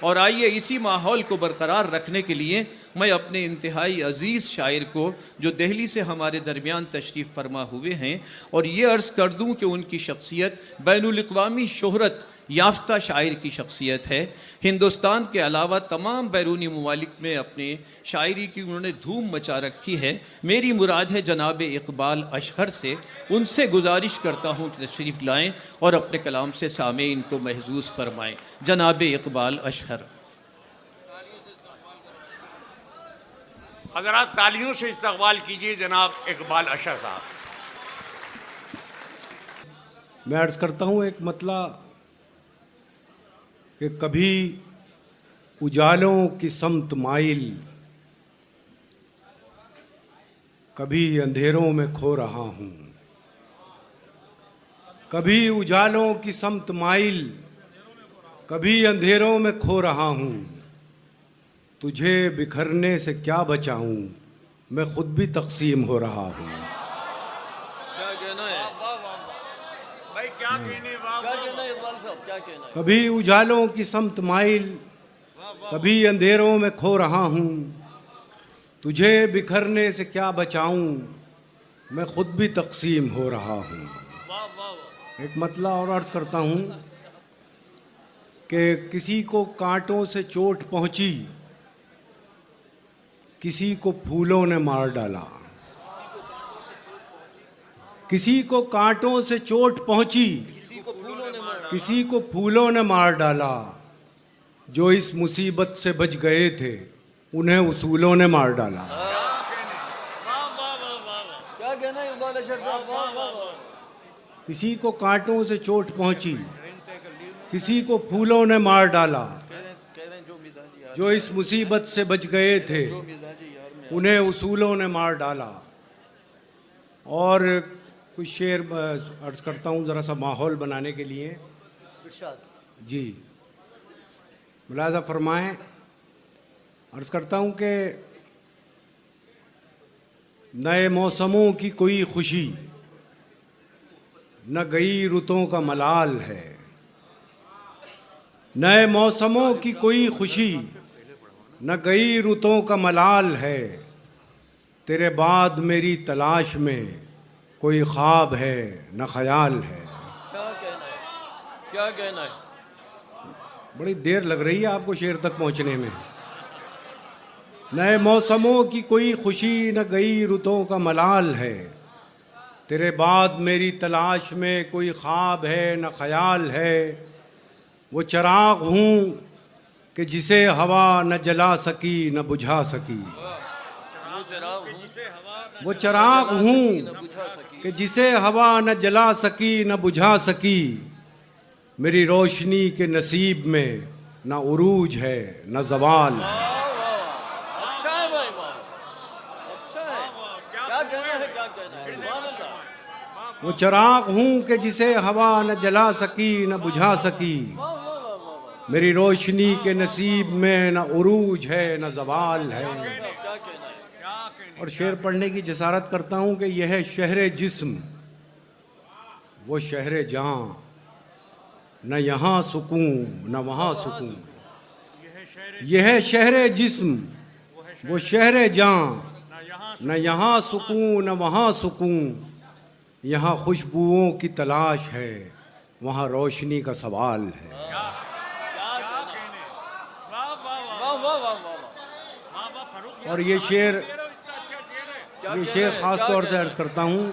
और आइए इसी माहौल को बरकरार रखने के लिए मैं अपने इंतहाई अज़ीज़ शायर को, जो दिल्ली से हमारे दरमियान तशरीफ़ फरमा हुए हैं, और ये अर्ज़ कर दूँ कि उनकी शख्सियत बैनुल अक़वामी शोहरत याफ्ता शायर की शख्सियत है। हिंदुस्तान के अलावा तमाम बैरूनी ममालिक में अपने शायरी की उन्होंने धूम मचा रखी है। मेरी मुराद है जनाब इकबाल अशहर से, उनसे गुजारिश करता हूँ कि तशरीफ़ लाएँ और अपने कलाम से सामीन को महजूज़ फरमाएँ। जनाब इकबाल अशहर। हज़रात तालियों से इस्तक़बाल कीजिए जनाब इकबाल अशहर साहब। मैं अर्ज़ करता हूँ एक मतला कि कभी उजालों की समत माइल, कभी अंधेरों में खो रहा हूँ। कभी उजालों की समत माइल, कभी अंधेरों में खो रहा हूँ। तुझे बिखरने से क्या बचाऊं, मैं खुद भी तकसीम हो रहा हूँ। क्या कहना है भाई, क्या कहने, इकबाल साहब, क्या कहना है? कभी उजालों की समत माइल, कभी अंधेरों में खो रहा हूँ। तुझे बिखरने से क्या बचाऊं, मैं खुद भी तकसीम हो रहा हूँ। एक मतला और अर्ज करता हूँ कि किसी को कांटों से चोट पहुँची, किसी को फूलों ने मार डाला। किसी को कांटों से चोट पहुंची, किसी को फूलों ने मार डाला। जो इस मुसीबत से बच गए थे, उन्हें उसूलों ने मार डाला। क्या कहना है इकबाल अशहर साहब? किसी को कांटों से चोट पहुंची, किसी को फूलों ने मार डाला। जो इस मुसीबत से बच गए थे, उन्हें उसूलों ने मार डाला। और कुछ शेर अर्ज करता हूँ ज़रा सा माहौल बनाने के लिए। जी मुलाज़ा फरमाएं। अर्ज करता हूँ कि नए मौसमों की कोई खुशी, न गई रुतों का मलाल है। नए मौसमों की कोई खुशी, न गई रुतों का मलाल है। तेरे बाद मेरी तलाश में कोई ख्वाब है न ख्याल है। क्या कहना है? क्या कहना है? बड़ी देर लग रही है आपको शेर तक पहुंचने में। नए मौसमों की कोई खुशी, न गई रुतों का मलाल है। तेरे बाद मेरी तलाश में कोई ख्वाब है न ख्याल है। वो चराग हूँ कि जिसे हवा न जला सकी न बुझा सकी। वो चराग हूँ कि जिसे हवा न जला सकी न बुझा सकी। मेरी रोशनी के नसीब में न उरूज है न ज़वाल है। अच्छा है भाई, अच्छा है। क्या कहना है? क्या कहना है? वो चराग हूँ कि जिसे हवा न जला सकी न बुझा सकी। मेरी रोशनी के नसीब में न उरूज है न ज़वाल है। और शेर पढ़ने की जसारत करता हूँ कि यह शहर जिस्म वो शहर जहाँ, न यहाँ सुकून न वहाँ सुकून। यह शहर जिस्म वो शहर जहाँ, न यहाँ सुकून न वहाँ सुकून। यहाँ खुशबुओं की तलाश है, वहाँ रोशनी का सवाल है। और ये शेर ख़ास तौर से अर्ज करता हूँ।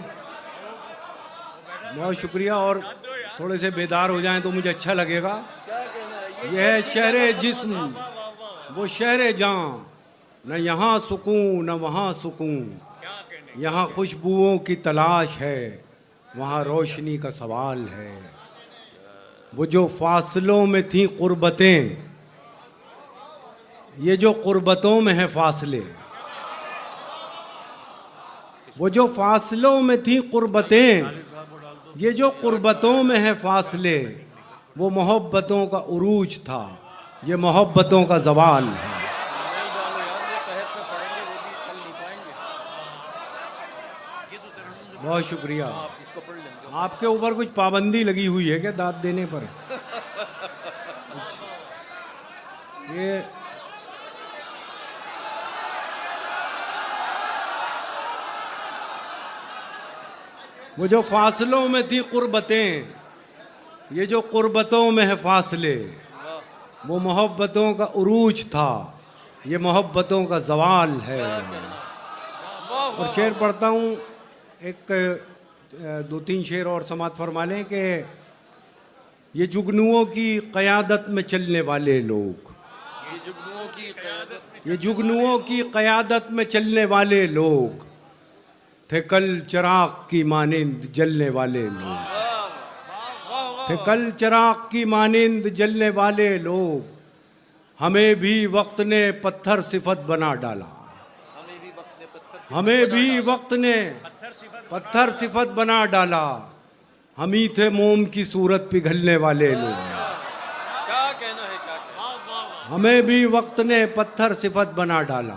बहुत शुक्रिया। और थोड़े से बेदार हो जाएं तो मुझे अच्छा लगेगा। यह शहर जिस्म वो शहर जहाँ, न यहाँ सुकून न वहाँ सुकून। यहाँ खुशबुओं की तलाश है, वहाँ रोशनी का सवाल है। वो जो फासलों में थी क़ुर्बतें, ये जो क़ुर्बतों में है फासले। वो जो फासलों में थी क़ुर्बतें, ये जो क़ुर्बतों में है फासले। वो मोहब्बतों का उरूज था, ये मोहब्बतों का ज़वाल है। बहुत शुक्रिया। आपके ऊपर कुछ पाबंदी लगी हुई है क्या दाद देने पर? ये वो जो फासलों में थी कुर्बतें, ये जो कुर्बतों में है फासले, वो मोहब्बतों का उरूज था, ये मोहब्बतों का जवाल है। और शेर पढ़ता हूँ, एक दो तीन शेर और समात फरमा लें कि ये जुगनुओं की क़यादत में चलने वाले लोग, ये जुगनुओं की क़यादत में चलने वाले लोग थे कल चिराग की मानिंद जलने वाले लोग, थे कल चिराग की मानिंद जलने वाले लोग, हमें भी वक्त ने पत्थर सिफत बना डाला, हमें भी वक्त ने पत्थर सिफत बना डाला, हम ही थे मोम की सूरत पिघलने वाले लोग, क्या कहना है, क्या हमें भी वक्त ने पत्थर सिफत बना डाला,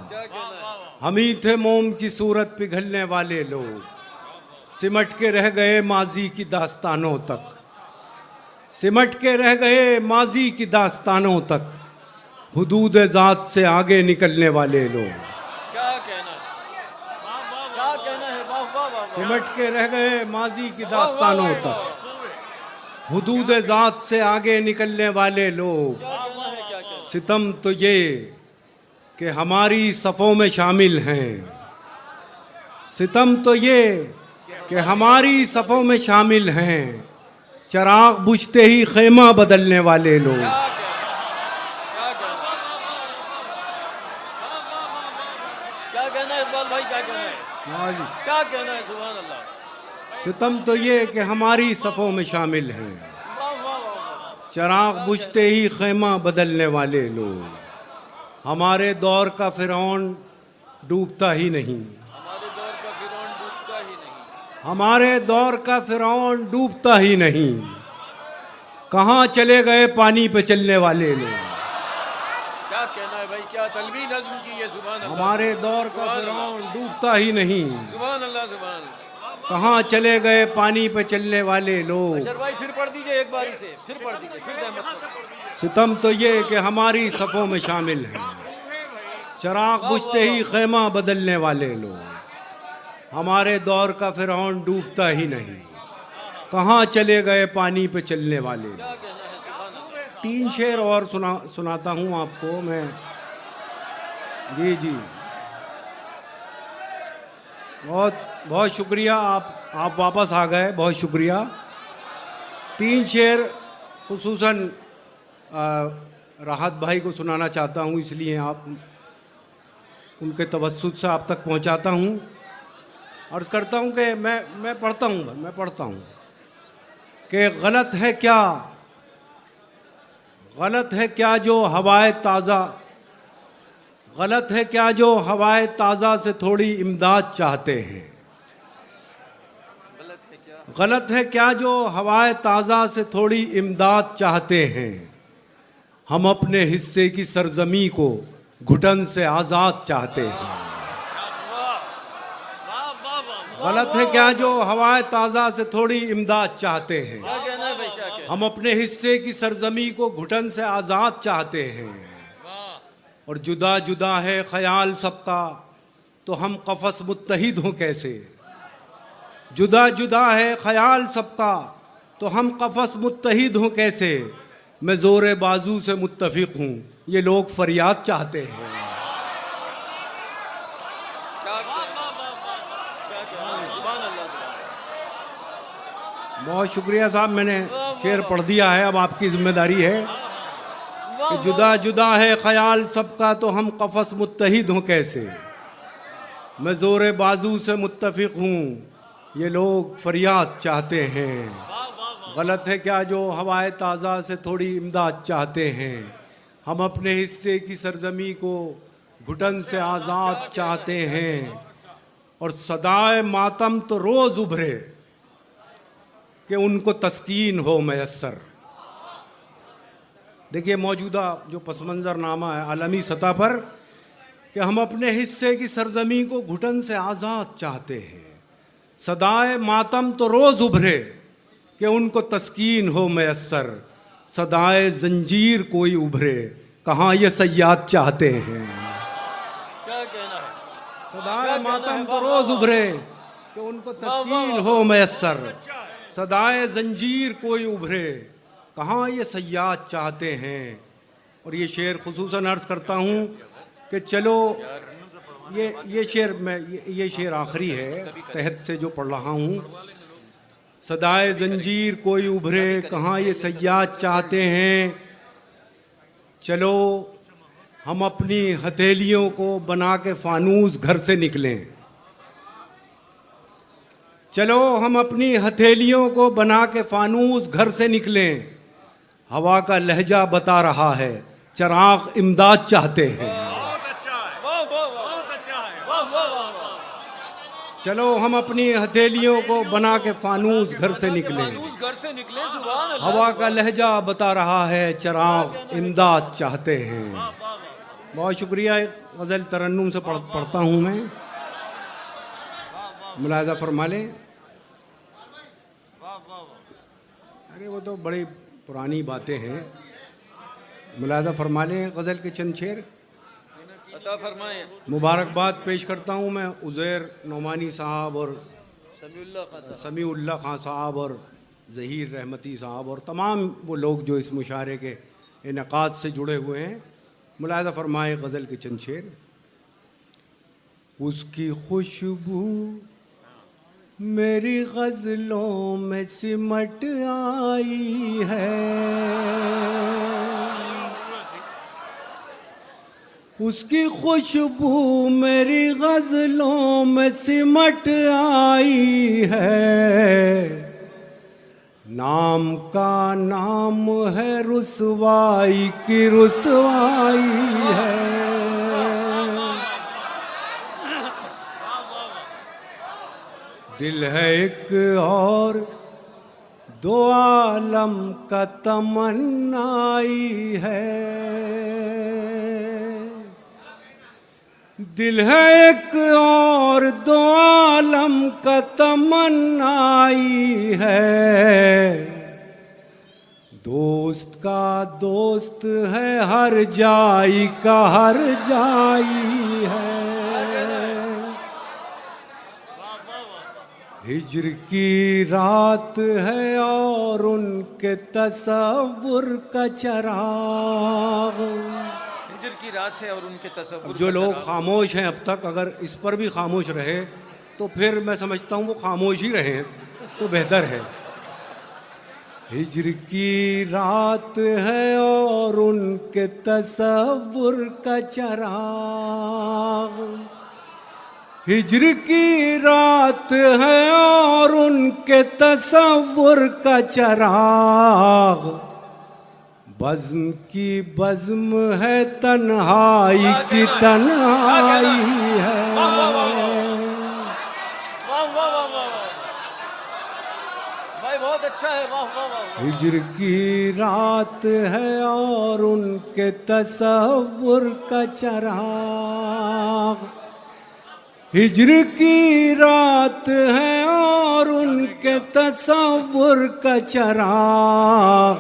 हम ही थे मोम की सूरत पिघलने वाले लोग, सिमट के रह गए माजी की दास्तानों तक, सिमट के रह गए माजी की दास्तानों तक, हुदूद ज़ात से आगे निकलने वाले लोग, क्या कहना है, क्या कहना है, वाह वाह वाह, सिमट के रह गए माजी की दास्तानों तक, हुदूद ज़ात से आगे निकलने वाले लोग। क्या कहना है, क्या कहना सितम तो ये कि हमारी सफ़ों में शामिल हैं, सितम तो ये कि हमारी सफ़ों में शामिल हैं, चिराग बुझते ही खेमा बदलने वाले लोग, क्या कहना है इकबाल भाई, क्या कहना है, क्या कहना है, सुभान अल्लाह, सितम तो ये कि हमारी सफ़ों में शामिल हैं, वाह वाह वाह, चिराग बुझते ही खेमा बदलने वाले लोग, हमारे दौर का फ़िरौन डूबता ही नहीं, हमारे दौर का फिरौन डूबता ही नहीं, हमारे दौर का फ़िरौन डूबता ही नहीं, कहाँ चले गए पानी पे चलने वाले लोग, क्या कहना है भाई, क्या तलवी नज़्म की है, सुभान अल्लाह, हमारे दौर का फ़िरौन डूबता ही नहीं, सुभान अल्लाह, सुभान अल्लाह। कहाँ चले गए पानी पे चलने वाले लोग, अशर भाई फिर पढ़ दीजिए एक बारी से, फिर पढ़ दीजिए, फिर जहमत करो। सितम तो ये कि हमारी सफ़ों में शामिल हैं, चिराग बुझते ही खेमा बदलने वाले लोग, हमारे दौर का फ़िरौन डूबता ही नहीं, कहाँ चले गए पानी पे चलने वाले लोग। तीन शेर और सुनाता हूँ आपको मैं। जी जी, बहुत बहुत शुक्रिया, आप वापस आ गए, बहुत शुक्रिया। तीन शेर खुसूसन राहत भाई को सुनाना चाहता हूँ, इसलिए आप उनके तवस्सुत से आप तक पहुँचाता हूँ। अर्ज़ करता हूँ कि मैं पढ़ता हूँ कि गलत है क्या जो हवाए ताज़ा, गलत है क्या जो हवाए ताज़ा से थोड़ी इमदाद चाहते हैं, गलत है क्या जो हवाए ताज़ा से थोड़ी इमदाद चाहते हैं, हम अपने हिस्से की सरजमी को घुटन से आज़ाद चाहते हैं। गलत है क्या जो हवाए ताज़ा से थोड़ी इमदाद चाहते हैं, क्या कहना है भाई, क्या कहना हम अपने हिस्से की सरजमी को घुटन से आज़ाद चाहते हैं। और जुदा जुदा है ख्याल सबका तो हम कफस मुत्तहिद हों कैसे, जुदा जुदा है ख्याल सबका तो हम कफस मुत्तहिद हों कैसे, मैं ज़ोर बाजू से मुत्तफिक हूँ ये लोग फरियाद चाहते हैं। बहुत शुक्रिया साहब, मैंने शेर पढ़ दिया है, अब आपकी जिम्मेदारी है कि जुदा जुदा है ख्याल सबका तो हम कफस मुत्तहिद हों कैसे, मैं ज़ोर बाजू से मुत्तफिक हूँ ये लोग फरियाद चाहते हैं। गलत है क्या जो हवाए ताज़ा से थोड़ी इमदाद चाहते हैं, हम अपने हिस्से की सरजमी को घुटन से आज़ाद चाहते हैं। और सदाए मातम तो रोज़ उभरे कि उनको तस्कीन हो मैसर। देखिए मौजूदा जो पसमंज़रनामा है आलमी सतह पर कि हम अपने हिस्से की सरजमी को घुटन से आज़ाद चाहते हैं, सदाए मातम तो रोज़ उभरे कि उनको तस्कीन हो मैसर, सदाए जंजीर कोई उभरे कहाँ ये सयाद चाहते हैं। क्या कहना है। सदाए मातम तो रोज उभरे कि उनको तस्कीन हो मैसर, सदाए जंजीर कोई उभरे कहाँ ये सयाद चाहते हैं। और ये शेर खुसूसन अर्ज़ करता हूँ कि चलो ये शेर मैं ये शेर आखिरी है तहत से जो पढ़ रहा हूँ। सदाए जंजीर कोई उभरे कहाँ ये सयाद चाहते हैं, चलो हम अपनी हथेलियों को बना के फानूस घर से निकलें। चलो हम अपनी हथेलियों को बना के फानूस घर से निकलें। हवा का लहजा बता रहा है चिराग इमदाद चाहते हैं। बहुत अच्छा है, बहुत अच्छा है। चलो हम अपनी हथेलियों को बना के फानूस घर से निकलें। फानूस घर से निकले, सुभान अल्लाह। हवा का लहजा बता रहा है चिराग इमदाद चाहते हैं। बहुत शुक्रिया। एक गज़ल तरन्नुम से पढ़ता हूँ मैं, मुलाहिज़ा फरमा लें। अरे वो तो बड़ी पुरानी बातें हैं, मुलाहिज़ा फरमा लें। गज़ल के चंद शेर अता फरमाएं। मुबारकबाद पेश करता हूँ मैं उज़ैर नौमानी साहब और समीउल्लाह खां साहब और ज़हीर रहमती साहब और तमाम वो लोग जो इस मुशायरे के इनेकाद से जुड़े हुए हैं। मुलाहिज़ा फरमाए गज़ल के चंद शेर। उसकी खुशबू मेरी गज़लों में सिमट आई है, उसकी खुशबू मेरी गज़लों में सिमट आई है। नाम का नाम है रुसवाई की रुसवाई है। दिल है एक और दो आलम का तमन्नाई है। दिल है एक और दो आलम का तमन्नाई है। दोस्त का दोस्त है हर जाई का हर जाई है। हिज्र की रात है और उनके तसव्वुर का चराग। हिजर की रात है और उनके तसव्वुर। जो लोग खामोश हैं अब तक, अगर इस पर भी खामोश रहे तो फिर मैं समझता हूँ वो खामोश ही रहे तो बेहतर है। हिज्र की रात है और उनके तसव्वुर का चराग। हिज्र की रात है और उनके तसव्वुर का चराग। बज़्म की बज़्म है तन्हाई की तन्हाई है। भाई बहुत अच्छा है, वाह वाह वाह। हिज्र की रात है और उनके तसव्वुर का चराग। हिज्र की रात है और उनके तसव्वुर का चराग।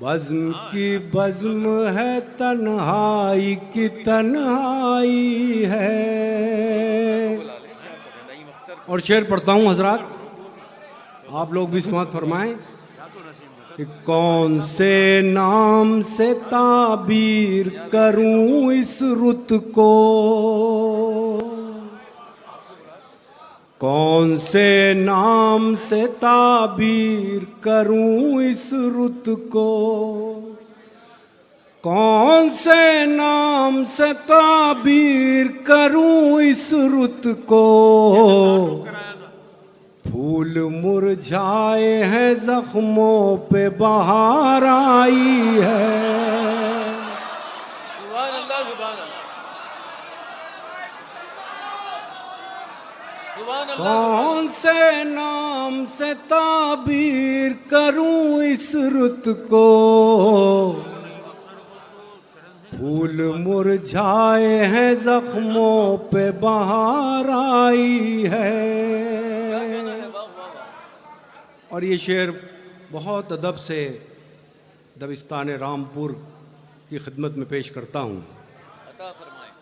बज़्म की बज़्म है तन्हाई की तन्हाई है। और शेर पढ़ता हूँ हजरात, आप लोग भी समाअत फरमाएं। कि कौन से नाम से ताबीर करूं इस रुत को, कौन से नाम से ताबीर करूं इस रुत को। कौन से नाम से ताबीर करूं इस रुत को। फूल मुरझाए हैं जख्मों पे बहार आई है। सुभान अल्लाह, सुभान अल्लाह, सुभान अल्लाह। कौन से नाम से ताबीर करूं इस रुत को। फूल मुरझाए हैं जख्मों पे बहार आई है। और ये शेर बहुत अदब से दबिस्तान रामपुर आपकी खिदमत में पेश करता हूँ। अता फरमाएं।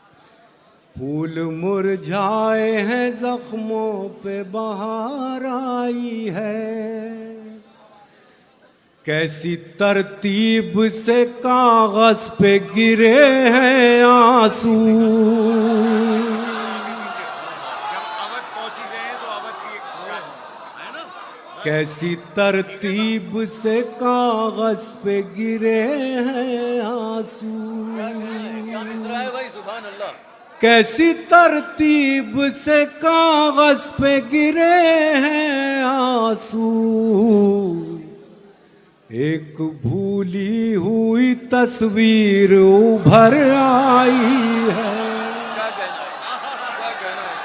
फूल मुरझाए हैं जख्मों पे बहार आई है, कैसी तरतीब से कागज पे गिरे हैं आंसू। जब अवध पहुंची गए तो अवध की है ना। कैसी तरतीब से कागज पे गिरे हैं आंसू। क्या मिसरा है भाई, सुभान अल्लाह। कैसी तरतीब से कागज पे गिरे हैं आंसू, एक भूली हुई तस्वीर उभर आई है। क्या कहना है, क्या कहना है,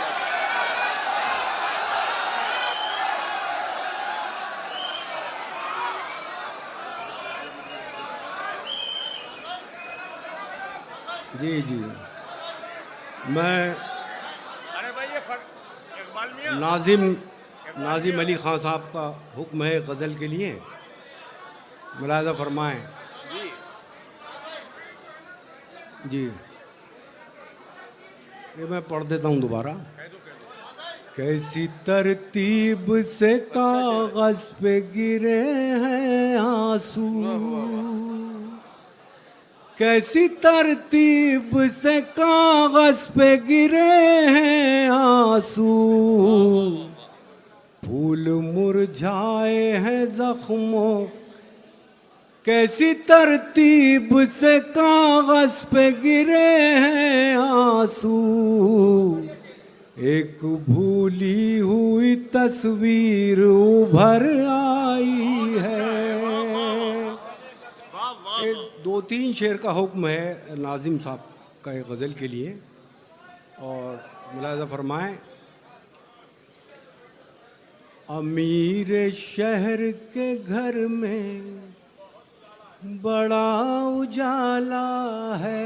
जी जी, मैं अरे भाई ये इकबाल मियां नाजिम अली खान साहब का हुक्म है गज़ल के लिए, मुलाज़ा फरमाएं। जी। जी, ये मैं पढ़ देता हूँ दोबारा। कैसी तरतीब से कागज पे गिरे हैं आंसू, कैसी तरतीब से कागज पे गिरे हैं आंसू, फूल मुरझाए हैं जख्मों, कैसी तरतीब से कागज पे गिरे हैं आंसू, एक भूली हुई तस्वीर उभर आई है। एक दो तीन शेर का हुक्म है नाजिम साहब का एक गज़ल के लिए, और मुलाज़ा फरमाएं। अमीर शहर के घर में बड़ा उजाला है,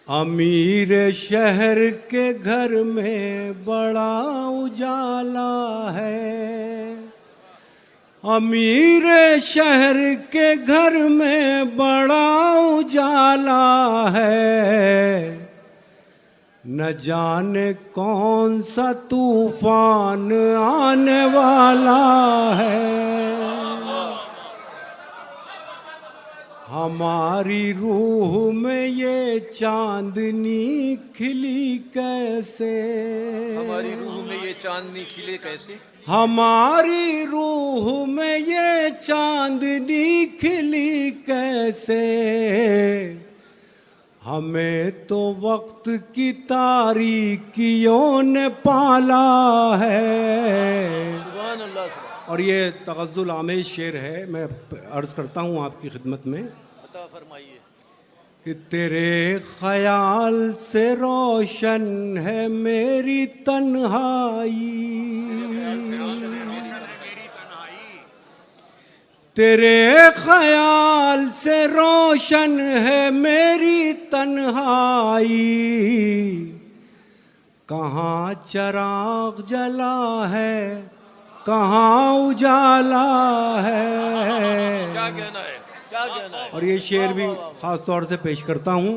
अमीर शहर के घर में बड़ा उजाला है, अमीर शहर के घर में बड़ा उजाला है, न जाने कौन सा तूफान आने वाला है। हमारी रूह में ये चांदनी खिली कैसे, हमारी रूह में ये चांदनी खिले कैसे, हमारी रूह में ये चांदनी खिली कैसे, हमें तो वक्त की तारीकियों ने पाला है। सुभान अल्लाह, सुभान। और ये तगज़्ज़ुल आमेज़ शेर है, मैं अर्ज़ करता हूँ आपकी खिदमत में अता फरमाइए। कि तेरे ख्याल से रोशन है मेरी तन्हाई, तेरे ख्याल से रोशन है मेरी तन्हाई, कहाँ चिराग जला है कहाँ उजाला है। क्या कहना है, क्या कहना है। और ये शेर भी ख़ास तौर से पेश करता हूँ।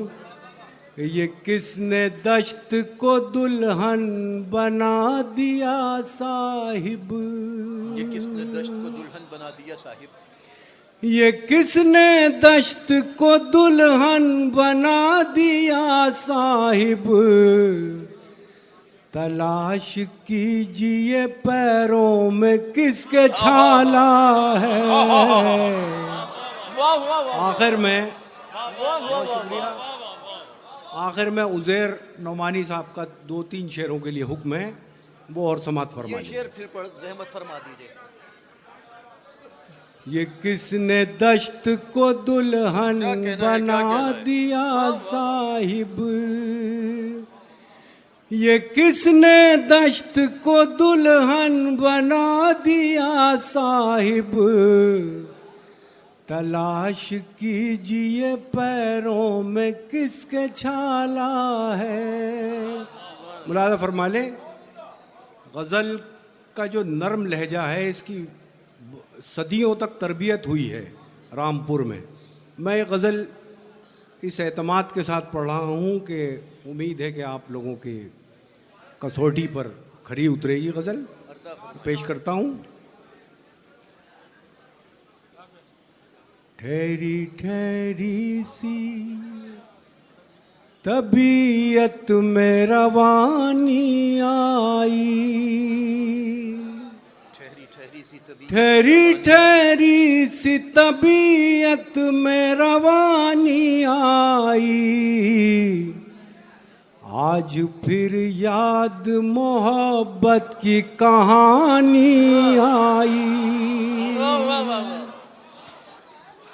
ये किसने दश्त को दुल्हन बना दिया साहिब, ये किसने दश्त को दुल्हन बना दिया साहिब, ये किसने दश्त को दुल्हन बना दिया साहिब, तलाश कीजिए पैरों में किसके छाला है। वाह वाह वाह, आखिर में वाह वाह वाह, आखिर में उज़ैर नौमानी साहब का दो तीन शेरों के लिए हुक्म है, वो और समात ये फरमाइए। शेर फिर पढ़, ज़हमत फरमा दीजिए। ये किसने दश्त को दुल्हन क्या कहना है, बना क्या कहना है? दिया साहिब, ये किसने दश्त को दुल्हन बना दिया साहिब, तलाश कीजिए पैरों में किसके छाला है। मुलाज़ा फरमा ले, गज़ल का जो नरम लहजा है, इसकी सदियों तक तरबियत हुई है रामपुर में। मैं ये गज़ल इस एतमाद के साथ पढ़ रहा हूँ कि उम्मीद है कि आप लोगों की कसौटी पर खरी उतरेगी। गज़ल पेश करता हूँ। ठहरी ठहरी सी तबीयत में रवानी आई, ठहरी ठहरी सी तबीयत में रवानी आई, आज फिर याद मोहब्बत की कहानी आई।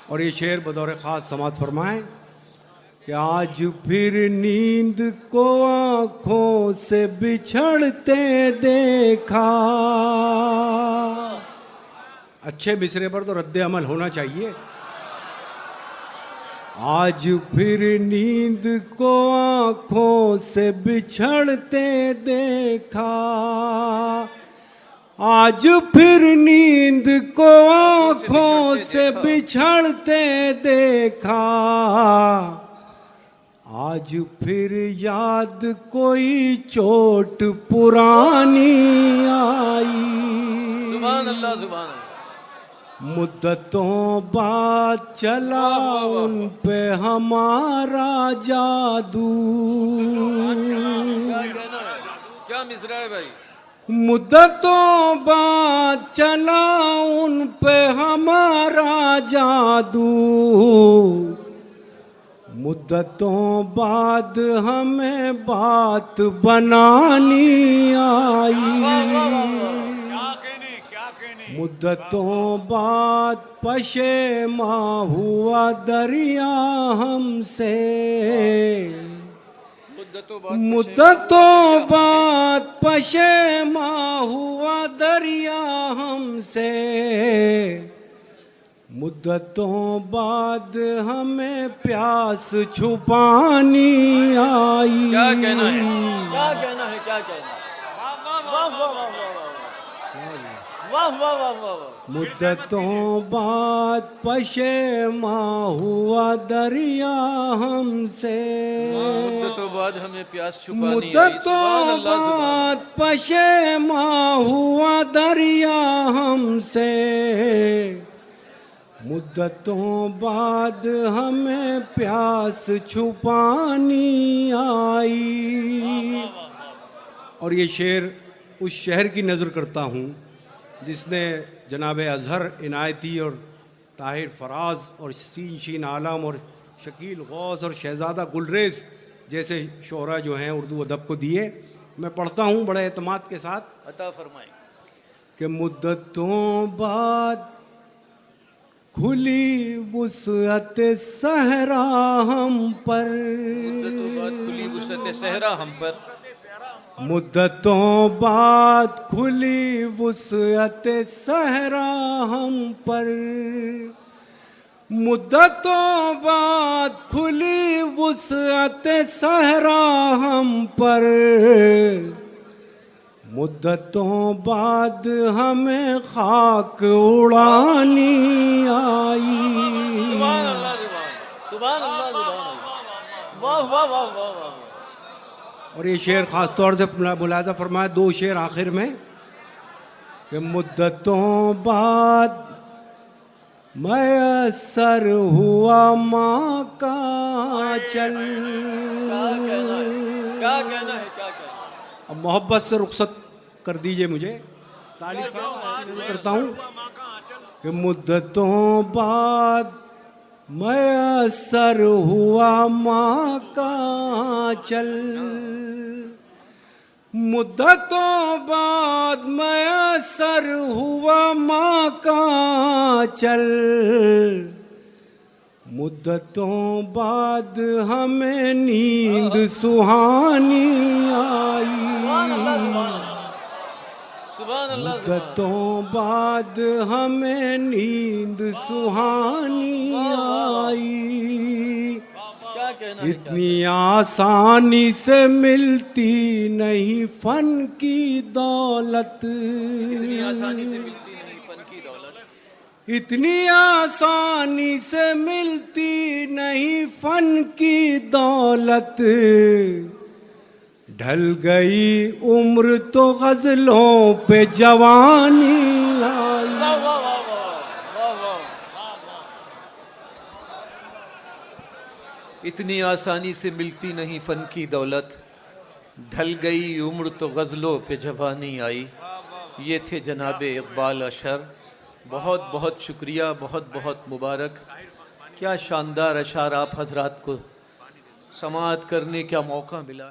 और ये शेर बतौर ख़ास समाअत फरमाएं कि आज फिर नींद को आँखों से बिछड़ते देखा। अच्छे मिसरे पर तो रद्द अमल होना चाहिए। आज फिर नींद को आँखों से बिछड़ते देखा, आज फिर नींद को आँखों से बिछड़ते देखा, आज फिर याद कोई चोट पुरानी आई। सुभान अल्लाह, सुभान अल्लाह। मुद्दतों बाद चला उन पे हमारा जादू। क्या कहना है, क्या मिसरा है भाई। मुद्दतों बाद चला उन पे हमारा जादू, मुद्दतों बाद हमें बात बनानी आई। मुद्दतों बाद पशेमा हुआ दरिया हमसे, मुद्दतों बाद पशेमा हुआ दरिया हमसे, मुद्दतों बाद हमें प्यास छुपानी आई। क्या कहना है, क्या कहना है, क्या कहना है। वाह वाह वाह वाह वाह वाह वाह वाह। मुद्दतों बाद पशेमा हुआ दरिया हमसे, मुद्दतों बाद हमें प्यास छुपानी आई। मुद्दतों बाद पशेमा हुआ दरिया हमसे, मुद्दतों बाद हमें प्यास छुपानी आई। और ये शेर उस शहर की नज़र करता हूँ जिसने जनाब अज़हर इनायती और ताहिर फराज और शीन आलम और शकील गौस और शहज़ादा गुलरेज़ जैसे शोरा जो हैं उर्दू अदब को दिए। मैं पढ़ता हूँ बड़े एतमाद के साथ। अता फरमाएं कि मुद्दतों बाद खुली वुसअत सहरा हम पर, मुद्दतों बाद खुली वुसअत सहरा हम पर, मुद्दतों बाद खुली वुसअत सहरा हम पर, मुद्दतों बाद खुली वुसअत सहरा हम पर, मुद्दतों बाद हमें खाक उड़ानी आई। सुभान अल्लाह, सुभान अल्लाह, सुभान अल्लाह। वाह वाह वाह वाह वाह। और ये शेर ख़ास तौर से मुलाज़ा फरमाया, दो शेर आखिर में कि मुद्दतों बाद मैसर हुआ माँ का चल। क्या कहना है, क्या कहना है। अब मोहब्बत से रुखसत कर दीजिए मुझे, तारीफ करता हूँ कि मुद्दतों बाद मैसर हुआ माँ का चल, मुद्दतों बाद मैसर हुआ माँ का चल, मुद्दतों बाद हमें नींद सुहानी आई। मुद्दतों बाद हमें नींद सुहानी आई। इतनी आसानी से मिलती नहीं फन की दौलत, इतनी आसानी से मिलती नहीं फन की दौलत। इतनी आसानी से मिलती नहीं फन की दौलत, ढल गई उम्र तो गजलों पे जवानी आई। वाह वाह वाह वाह वाह वाह। इतनी आसानी से मिलती नहीं फन की दौलत, ढल गई उम्र तो गज़लों पे जवानी आई। ये थे जनाब इकबाल अशर। बहुत बहुत शुक्रिया, बहुत बहुत मुबारक। क्या शानदार अशार आप हजरात को समाअत करने का मौका मिला।